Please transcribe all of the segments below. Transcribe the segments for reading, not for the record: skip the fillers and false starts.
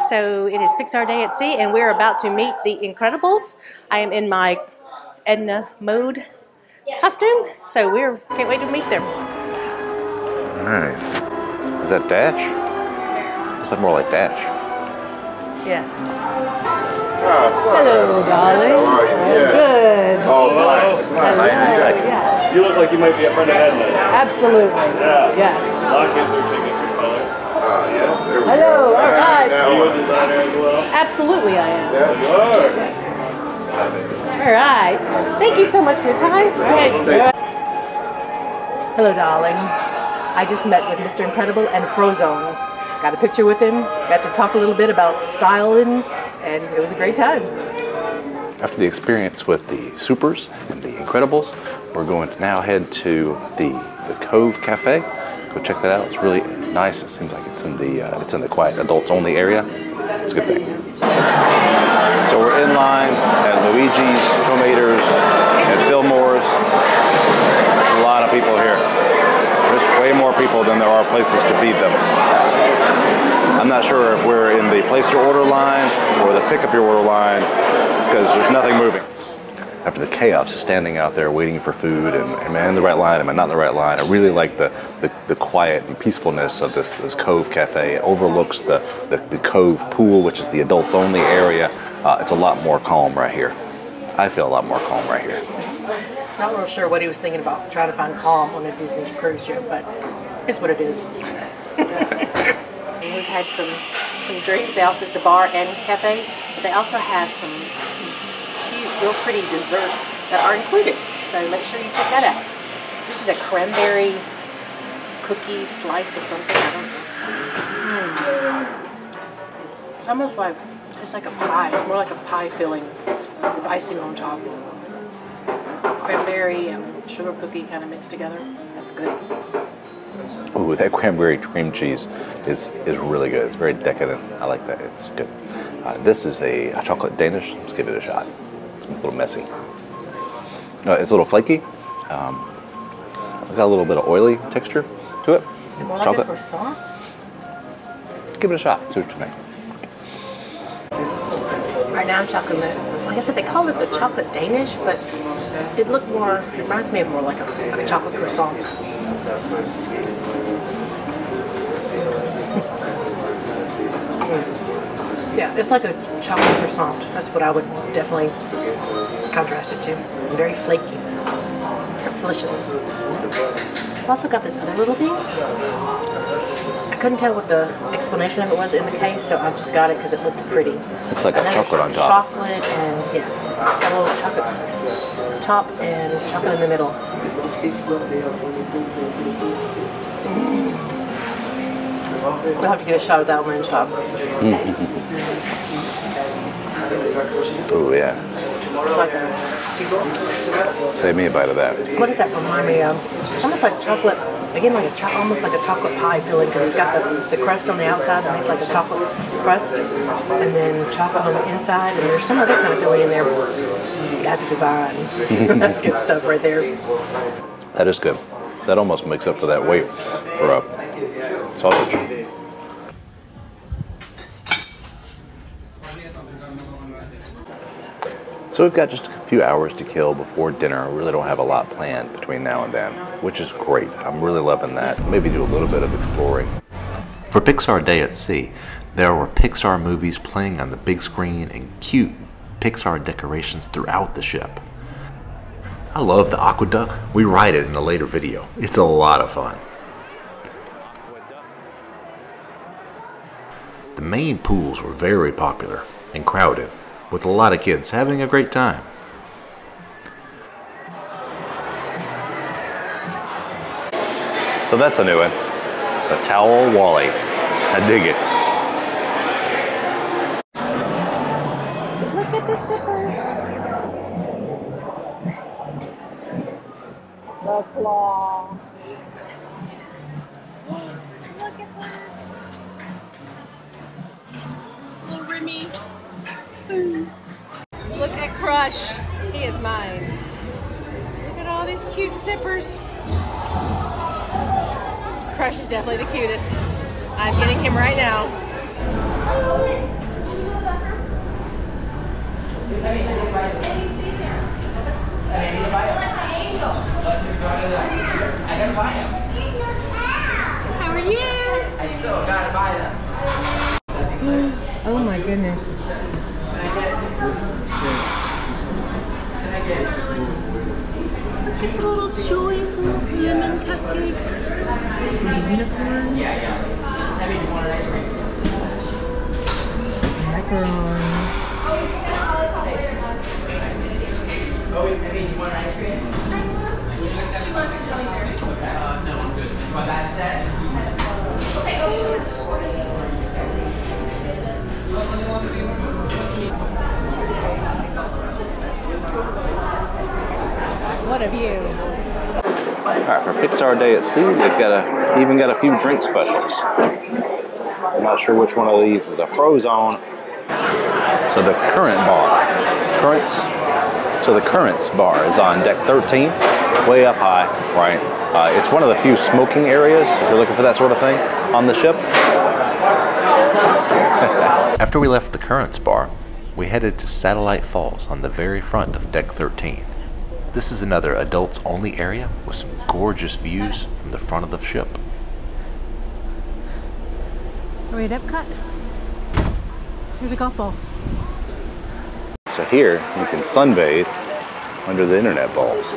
So it is Pixar Day at Sea, and we're about to meet the Incredibles. I am in my Edna mode costume, so can't wait to meet them. All right. Is that Dash? Looks like more like Dash. Yeah. Hello, darling. How are you? Yes. Good. Oh, hi. Hello. Yeah. You look like you might be a friend of Edna's. Absolutely. Yeah. Yes. Black is her signature color. Yes. There we Hello. go. All right. Are you a designer as well? Absolutely, I am. Yeah. You are. All right. Thank you so much for your time. All right. Hello, darling. I just met with Mr. Incredible and Frozone. Got a picture with him. Got to talk a little bit about styling, and it was a great time. After the experience with the Supers and the Incredibles, we're going to now head to the Cove Cafe. Go check that out. It's really nice. It seems like it's in the quiet adults only area. It's a good thing. So we're in line at Luigi's, Tomators, and Fillmore's. A lot of people here. There's way more people than there are places to feed them. I'm not sure if we're in the place your order line or the pick up your order line because there's nothing moving. After the chaos of standing out there waiting for food and am I in the right line, am I not in the right line, I really like the quiet and peacefulness of this Cove Cafe. It overlooks the Cove pool, which is the adults only area. It's a lot more calm right here. I feel a lot more calm right here. Not real sure what he was thinking about trying to find calm on a Disney cruise ship, but it's what it is. We've had some drinks. It's a bar and cafe, but they also have some cute, real pretty desserts that are included. So make sure you check that out. This is a cranberry cookie slice of something. I don't know. It's almost like it's like a pie. It's more like a pie filling with icing on top. Cranberry and sugar cookie kind of mixed together. That's good. Ooh, that cranberry cream cheese is really good. It's very decadent. I like that. It's good. This is a chocolate Danish. Let's give it a shot. It's a little messy. It's a little flaky. It's got a little bit of oily texture to it. Is it more like a croissant? Give it a shot. See what you think. Right now I'm chocolate. Like I said, they call it the chocolate Danish, but it reminds me of more like a chocolate croissant. Yeah, it's like a chocolate croissant. That's what I would definitely contrast it to. Very flaky. It's delicious. I've also got this other little thing. I couldn't tell what the explanation of it was in the case, so I just got it because it looked pretty. Looks like a chocolate on top. Chocolate and yeah, it's got a little chocolate top and chocolate in the middle. We'll have to get a shot of that one on top. Oh yeah. It's like Save me a bite of that. what does that remind me of? Almost like chocolate. Again, almost like a chocolate pie filling because it's got the crust on the outside and makes like a chocolate crust, and then chocolate on the inside, and there's some other kind of filling in there. That's divine. That's good stuff right there. That is good. That almost makes up for that weight for a sausage. So we've got just a few hours to kill before dinner. We really don't have a lot planned between now and then, which is great. I'm really loving that. Maybe do a little bit of exploring. For Pixar Day at Sea, there were Pixar movies playing on the big screen and cute Pixar decorations throughout the ship. I love the aqueduct. We ride it in a later video. It's a lot of fun. The main pools were very popular and crowded, with a lot of kids having a great time. So that's a new one. A towel Wally. I dig it. Look at the zippers. The claw. Look at that. Little Remy spoon. Look at Crush. He is mine. Look at all these cute zippers. Crush is definitely the cutest. I'm getting him right now. goodness. A little joyful lemon cupcake. With a unicorn. Macarons. What a view. Alright, for Pixar Day at Sea, they've even got a few drink specials. I'm not sure which one of these is a Frozone. So the Currents bar is on deck 13, way up high, right? It's one of the few smoking areas, if you're looking for that sort of thing, on the ship. After we left the Currents bar, we headed to Satellite Falls on the very front of deck 13. This is another adults-only area with some gorgeous views from the front of the ship. Are we at Epcot? Here's a golf ball. So here, you can sunbathe under the internet balls.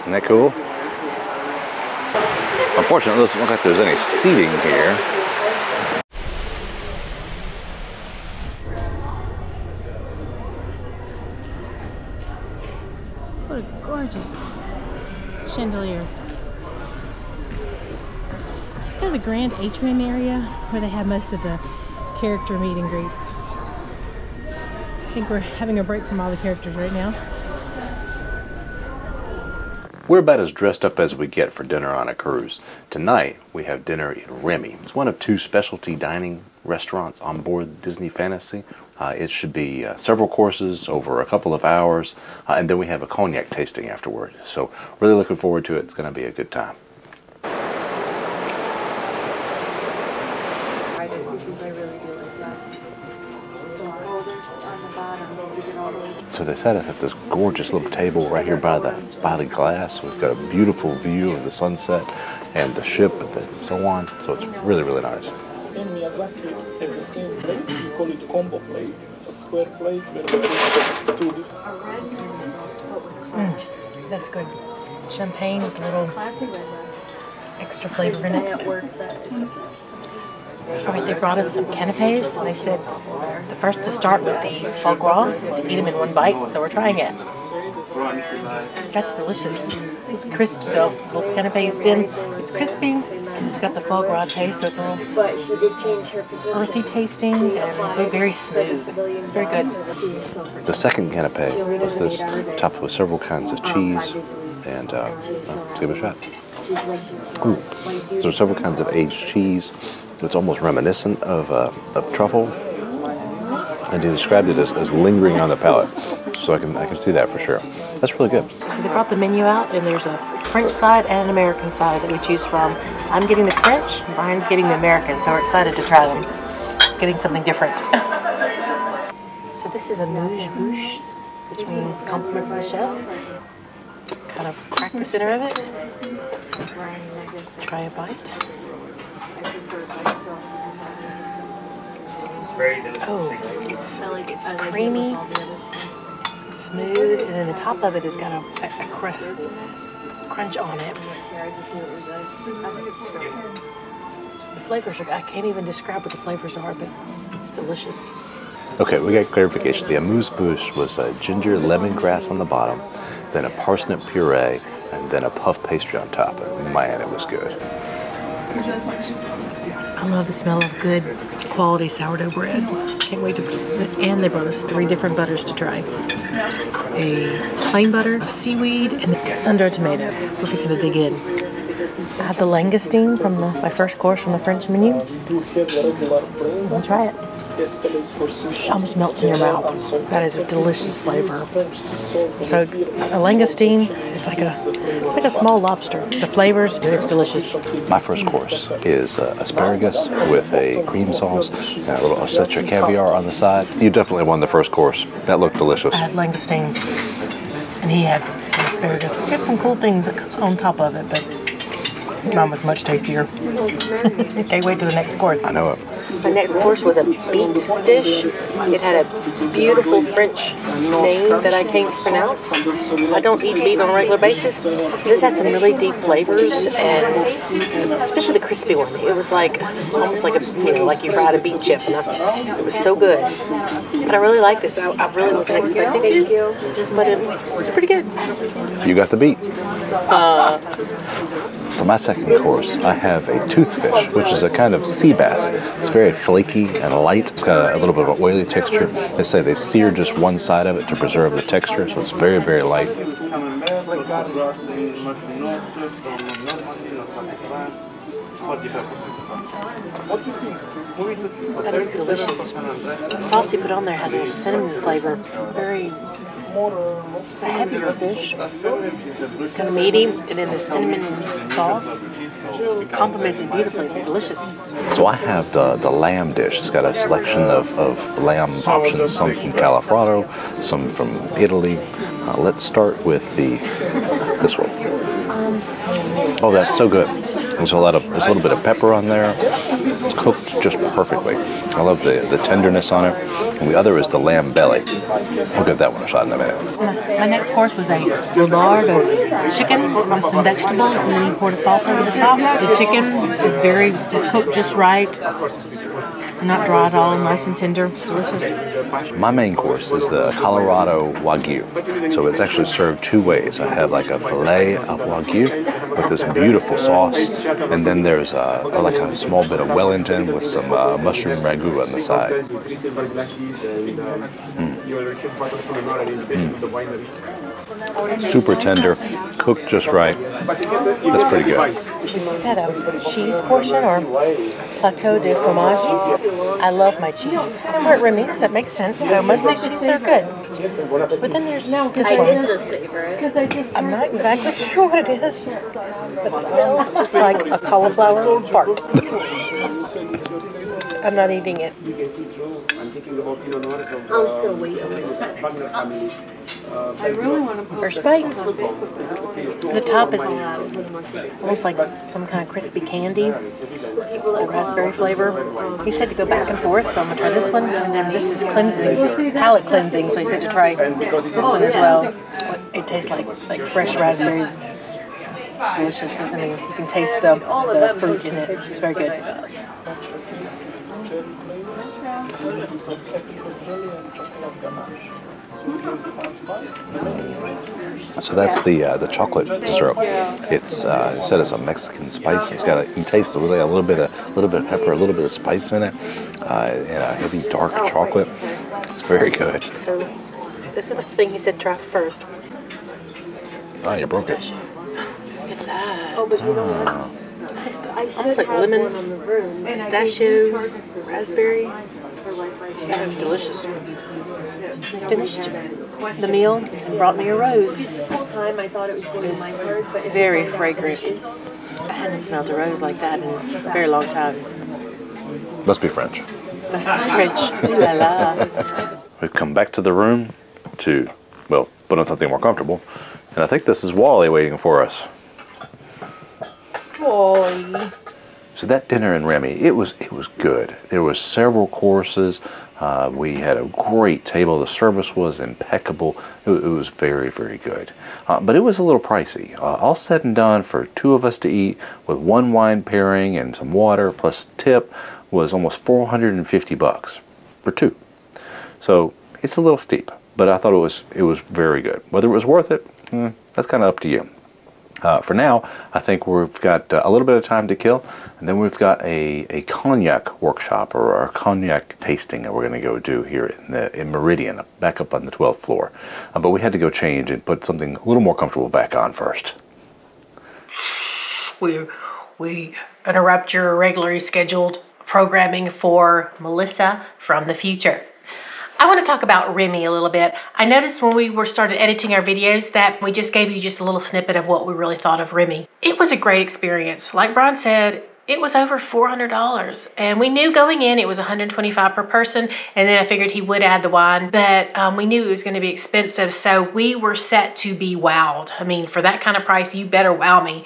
Isn't that cool? Unfortunately, it doesn't look like there's any seating here. What a gorgeous chandelier. This is kind of the grand atrium area where they have most of the character meet and greets. I think we're having a break from all the characters right now. We're about as dressed up as we get for dinner on a cruise. Tonight, we have dinner in Remy. It's one of 2 specialty dining restaurants on board Disney Fantasy. It should be several courses over a couple of hours, and then we have a cognac tasting afterward. So really looking forward to it. It's going to be a good time. So they set us at this gorgeous little table right here by the glass. We've got a beautiful view of the sunset and the ship and so on. So it's really, really nice. In Miyazaki, have the same plate. We call it combo plate. It's a square plate with 2 different. That's good. Champagne with a little extra flavor in it. Alright, they brought us some canapes, and they said the first to start with the foie gras, eat them in one bite, so we're trying it. That's delicious. It's crispy, the little canape it's in. It's crispy. It's got the foie gras taste, so it's a little earthy tasting and very smooth. It's very good. The second canapé was this, topped with several kinds of cheese and, let's give it a shot. Ooh. So there's several kinds of aged cheese. It's almost reminiscent of truffle, and he described it as lingering on the palate. So I can see that for sure. That's really good. So they brought the menu out, and there's a French side and an American side that we choose from. I'm getting the French, Brian's getting the American, so we're excited to try them. Getting something different. So this is Amuse, Bouche, which means compliments of the chef. Kind of crack the center of it. Try a bite. Oh, it's creamy, smooth, and then the top of it has got a crunch on it. The flavors are, I can't even describe what the flavors are, but it's delicious. Okay, we got clarification. The Amuse Bouche was a ginger lemongrass on the bottom, then a parsnip puree, and then a puff pastry on top. And man, it was good. I love the smell of good quality sourdough bread. Can't wait to, and they brought us 3 different butters to try. A plain butter, seaweed, and a sun-dried tomato. We're fixing to dig in. I had the langoustine from my first course from the French menu. We'll try it. It almost melts in your mouth. That is a delicious flavor. So a langoustine is like a small lobster. The flavors, it's delicious. My first course is asparagus with a cream sauce and a little ossetia caviar on the side. You definitely won the first course. That looked delicious. I had langoustine, and he had some asparagus, which had some cool things on top of it, but Mine was much tastier. Okay, wait till the next course. I know it. My next course was a beet dish. It had a beautiful French name that I can't pronounce. I don't eat beet on a regular basis. This had some really deep flavors, and especially the crispy one. It was like almost like like you fried a beet chip, and it was so good. But I really like this. I really wasn't expecting to, but it was pretty good. You got the beat. For my second course, I have a toothfish, which is a kind of sea bass. It's very flaky and light. It's got a little bit of an oily texture. They say they sear just one side of it to preserve the texture, so it's very, very light. That is delicious. The sauce you put on there has a cinnamon flavor. It's a heavier fish. It's kind of meaty, and then the cinnamon sauce complements it beautifully. It's delicious. So I have the lamb dish. It's got a selection of lamb options, some from Califrato, some from Italy. Let's start with this one. Oh, that's so good. There's a little bit of pepper on there. It's cooked just perfectly. I love the tenderness on it. And the other is the lamb belly. We'll give that one a shot in a minute. My next course was a boulard of chicken with some vegetables, and then you poured a sauce over the top. The chicken is cooked just right. Not dry at all, nice and tender. It's delicious. My main course is the Colorado Wagyu. So it's actually served two ways. I have like a filet of Wagyu with this beautiful sauce, and then there's like a small bit of Wellington with some mushroom ragu on the side. Super tender, cooked just right. That's pretty good. We just had a cheese portion, or plateau de fromages. I love my cheese. And we're at Remy's, that makes sense. So most of these cheeses are good. But then there's this one. I'm not exactly sure what it is, but it smells just like a cauliflower fart. I'm not eating it. I'll still wait a little. I really want to First bite. The top is almost like some kind of crispy candy. The raspberry flavor. He said to go back and forth, so I'm going to try this one. And then this is cleansing, palate cleansing, so he said to try this one as well. It tastes like fresh raspberry. It's delicious. I mean, you can taste the fruit in it. It's very good. So that's the chocolate dessert. It's it said it's a Mexican spice. It's got you can taste a little bit of pepper, a little bit of spice in it, and a heavy dark chocolate. It's very good. So this is the thing he said try first. Oh, you broke it. Look at that. Oh, but you know what? Almost like lemon, pistachio, raspberry. That was delicious. I finished the meal and brought me a rose. It's very fragrant. I hadn't smelled a rose like that in a very long time. Must be French. Must be French. Ooh la la. We've come back to the room to, well, put on something more comfortable. And I think this is Wally waiting for us. Wally. So that dinner in Remy, it was good. There was several courses. We had a great table. The service was impeccable. It was very, very good. But it was a little pricey. All said and done, for two of us to eat with one wine pairing and some water plus tip was almost $450 for two. So it's a little steep, but I thought it was very good. Whether it was worth it, that's kind of up to you. For now, I think we've got a little bit of time to kill, and then we've got a cognac workshop or a cognac tasting that we're going to go do here in Meridian, back up on the 12th floor. But we had to go change and put something a little more comfortable back on first. We interrupt your regularly scheduled programming for Melissa from the future. I want to talk about Remy a little bit. I noticed when we started editing our videos that we just gave you just a little snippet of what we really thought of Remy. It was a great experience. Like Brian said, it was over $400, and we knew going in it was $125 per person, and then I figured he would add the wine, but we knew it was going to be expensive, so we were set to be wowed. I mean, for that kind of price, you better wow me.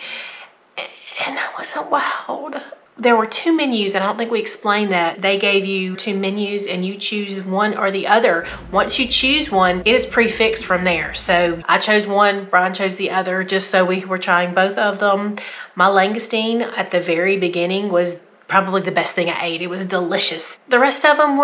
and I wasn't wowed. There were 2 menus, and I don't think we explained that. They gave you 2 menus and you choose one or the other. Once you choose one, it is prefixed from there. So I chose one, Brian chose the other, just so we were trying both of them. My langoustine at the very beginning was probably the best thing I ate. It was delicious. The rest of them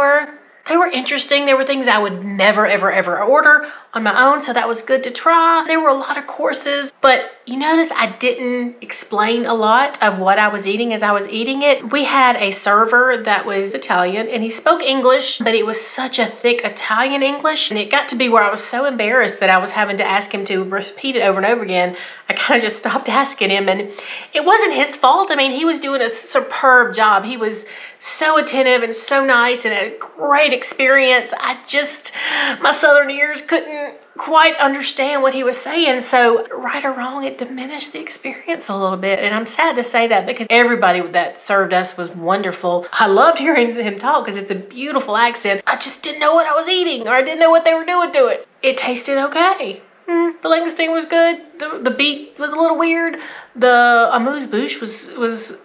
they were interesting. There were things I would never, ever, ever order on my own, so that was good to try. There were a lot of courses, but you notice I didn't explain a lot of what I was eating as I was eating it. We had a server that was Italian, and he spoke English, but it was such a thick Italian English, and it got to be where I was so embarrassed that I was having to ask him to repeat it over and over again. I kind of just stopped asking him, and it wasn't his fault. I mean, he was doing a superb job. He was so attentive and so nice and a great experience. My southern ears couldn't quite understand what he was saying. So right or wrong, it diminished the experience a little bit. And I'm sad to say that because everybody that served us was wonderful. I loved hearing him talk because it's a beautiful accent. I just didn't know what I was eating, or I didn't know what they were doing to it. It tasted okay. The langoustine was good. The beet was a little weird. The Amuse Bouche was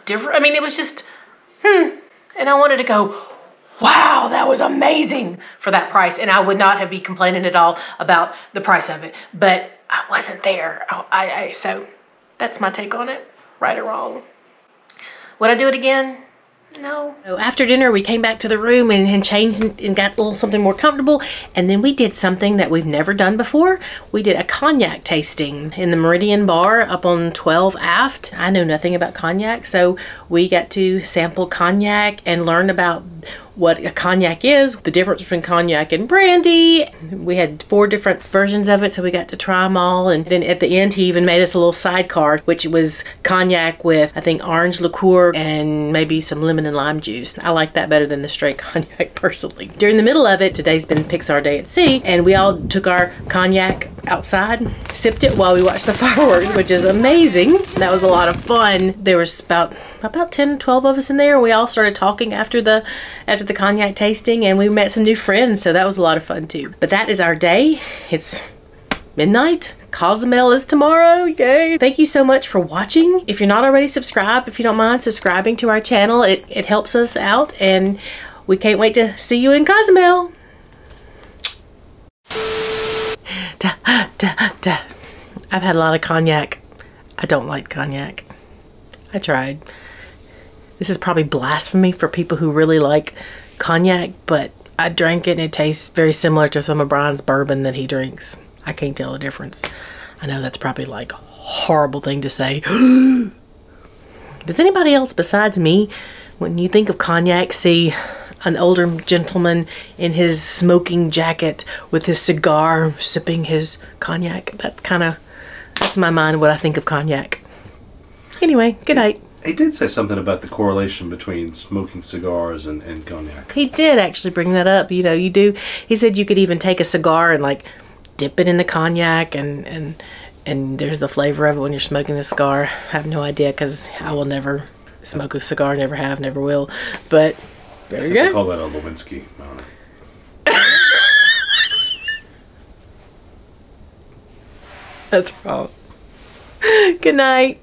different. I mean, it was just, and I wanted to go, wow, that was amazing for that price. And I would not be complaining at all about the price of it, but I wasn't there. So that's my take on it, right or wrong. Would I do it again? No. So after dinner, we came back to the room and changed and got a little something more comfortable. And then we did something that we've never done before. We did a cognac tasting in the Meridian Bar up on 12 Aft. I know nothing about cognac, so we got to sample cognac and learn about what a cognac is, the difference between cognac and brandy. We had 4 different versions of it, so we got to try them all. And then at the end, he even made us a little sidecar, which was cognac with, I think, orange liqueur and maybe some lemon and lime juice. I like that better than the straight cognac, personally. During the middle of it, today's been Pixar Day at Sea, and we all took our cognac outside, sipped it while we watched the fireworks, which is amazing. That was a lot of fun. There was about 10, 12 of us in there. We all started talking after the cognac tasting, and we met some new friends, so that was a lot of fun too. But that is our day. It's midnight. Cozumel is tomorrow. Yay! Thank you so much for watching. If you're not already subscribed, if you don't mind subscribing to our channel, it helps us out, and we can't wait to see you in Cozumel. I've had a lot of cognac. I don't like cognac. I tried. This is probably blasphemy for people who really like cognac, but I drank it and it tastes very similar to some of Brian's bourbon that he drinks. I can't tell the difference. I know that's probably like a horrible thing to say. Does anybody else besides me, when you think of cognac, see an older gentleman in his smoking jacket with his cigar sipping his cognac? That's my mind when I think of cognac. Anyway, good night. He did say something about the correlation between smoking cigars and cognac. He did actually bring that up. You know, you do. He said you could even take a cigar and like dip it in the cognac and there's the flavor of it when you're smoking the cigar. I have no idea because I will never smoke a cigar, never have, never will. But there you go. I call that a Lewinsky. I don't know. That's wrong. Good night.